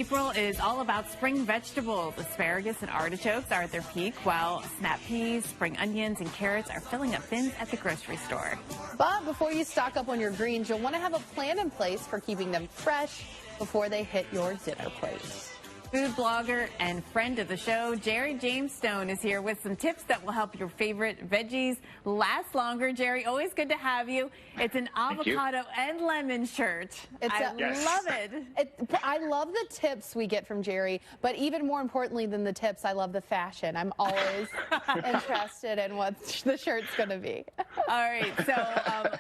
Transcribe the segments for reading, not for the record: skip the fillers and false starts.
April is all about spring vegetables. Asparagus and artichokes are at their peak, while snap peas, spring onions, and carrots are filling up bins at the grocery store. But before you stock up on your greens, you'll want to have a plan in place for keeping them fresh before they hit your dinner plate. Food blogger and friend of the show, Jerry James Stone, is here with some tips that will help your favorite veggies last longer. Jerry, always good to have you. It's an avocado and lemon shirt. Love it. I love the tips we get from Jerry, but even more importantly than the tips, I love the fashion. I'm always interested in what the shirt's going to be. All right, so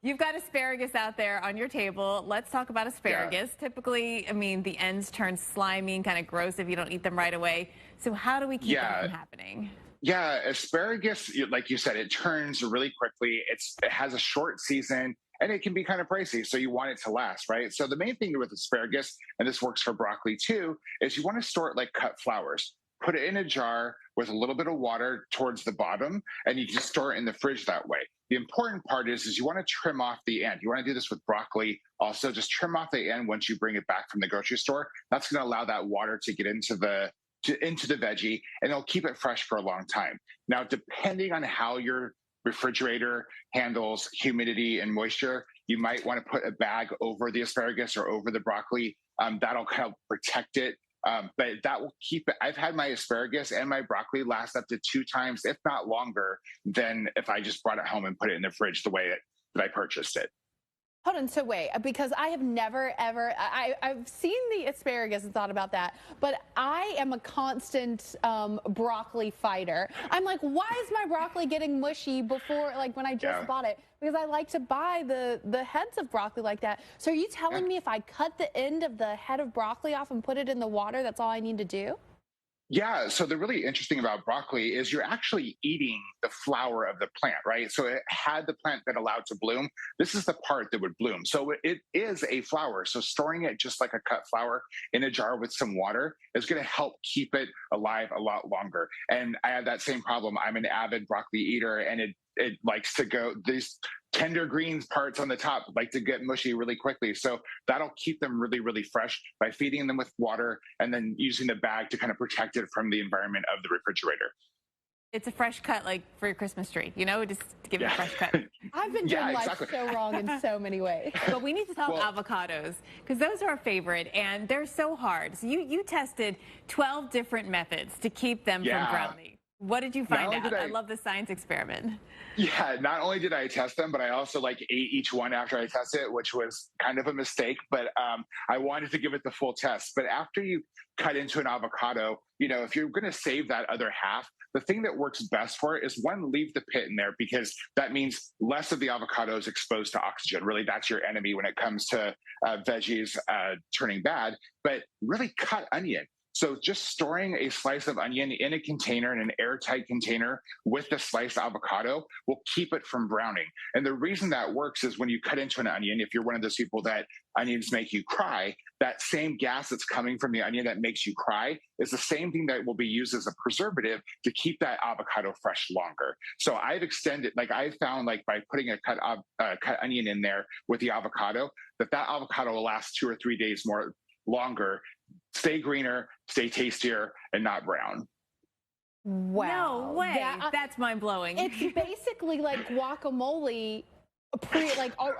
you've got asparagus out there on your table. Let's talk about asparagus. Yeah. Typically, I mean, the ends turn slimy and kind of gross if you don't eat them right away. So how do we keep that from happening? Yeah, asparagus, like you said, it turns really quickly. It has a short season, and it can be kind of pricey, so you want it to last, right? So the main thing with asparagus, and this works for broccoli too, is you want to store it like cut flowers. Put it in a jar with a little bit of water towards the bottom, and you just store it in the fridge that way. The important part is you want to trim off the end. You want to do this with broccoli. Also, just trim off the end once you bring it back from the grocery store. That's going to allow that water to get into the veggie, and it'll keep it fresh for a long time. Now, depending on how your refrigerator handles humidity and moisture, you might want to put a bag over the asparagus or over the broccoli. That'll help protect it. But that will keep it. I've had my asparagus and my broccoli last up to 2 times, if not longer, than if I just brought it home and put it in the fridge the way that I purchased it. Hold on, so wait, because I have never, ever, I've seen the asparagus and thought about that, but I am a constant broccoli fighter. I'm like, why is my broccoli getting mushy before, like when I just bought it? Because I like to buy the heads of broccoli like that. So are you telling me if I cut the end of the head of broccoli off and put it in the water, that's all I need to do? Yeah, so the really interesting about broccoli is you're actually eating the flower of the plant, right? So had the plant been allowed to bloom, this is the part that would bloom. So it is a flower. So storing it just like a cut flower in a jar with some water is going to help keep it alive a lot longer. And I have that same problem. I'm an avid broccoli eater, and it likes to go, these tender greens parts on the top like to get mushy really quickly. So that'll keep them really, really fresh by feeding them with water and then using the bag to kind of protect it from the environment of the refrigerator. It's a fresh cut, like for your Christmas tree, you know, just to give it a fresh cut. I've been doing life so wrong in so many ways. But we need to talk avocados, because those are our favorite, and they're so hard. So you tested 12 different methods to keep them from browning. What did you find out? I love the science experiment. Yeah, not only did I test them, but I also ate each one after I tested it, which was kind of a mistake, but I wanted to give it the full test. But after you cut into an avocado, you know, if you're going to save that other half, the thing that works best for it is, one, leave the pit in there, because that means less of the avocado is exposed to oxygen. Really, that's your enemy when it comes to veggies turning bad. But really cut onion. So just storing a slice of onion in a container, in an airtight container with the sliced avocado, will keep it from browning. And the reason that works is when you cut into an onion, if you're one of those people that onions make you cry, that same gas that's coming from the onion that makes you cry is the same thing that will be used as a preservative to keep that avocado fresh longer. So I've extended, I've found by putting a cut onion in there with the avocado, that avocado will last 2 or 3 days longer, stay greener, stay tastier, and not brown. Wow. No way. That's mind-blowing. It's basically like guacamole,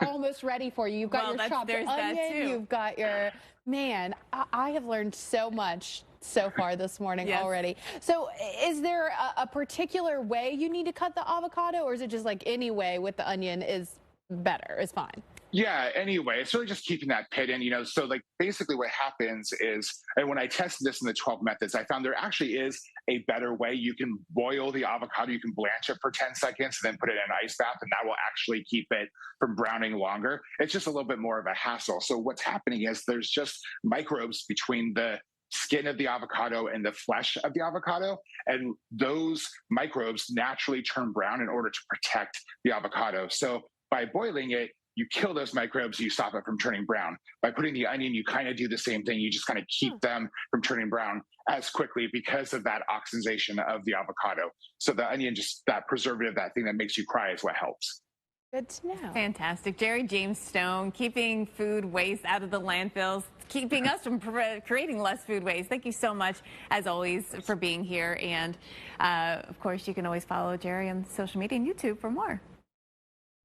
almost ready for you. You've got your chopped onion, you've got your, man, I have learned so much so far this morning already. So is there a particular way you need to cut the avocado, or is it just any way with the onion is better, is fine? Yeah, anyway, it's really just keeping that pit in, so basically what happens is, and when I tested this in the 12 methods, I found there actually is a better way. You can boil the avocado, you can blanch it for 10 seconds, and then put it in an ice bath, and that will actually keep it from browning longer. It's just a little bit more of a hassle. So what's happening is there's just microbes between the skin of the avocado and the flesh of the avocado, and those microbes naturally turn brown in order to protect the avocado. So by boiling it, you kill those microbes, you stop it from turning brown. By putting the onion, you kind of do the same thing. You just kind of keep them from turning brown as quickly because of that oxidation of the avocado. So the onion, just that preservative, that thing that makes you cry, is what helps. Good to know. Fantastic. Jerry James Stone, keeping food waste out of the landfills, keeping us from creating less food waste. Thank you so much, as always, for being here. And, of course, you can always follow Jerry on social media and YouTube for more.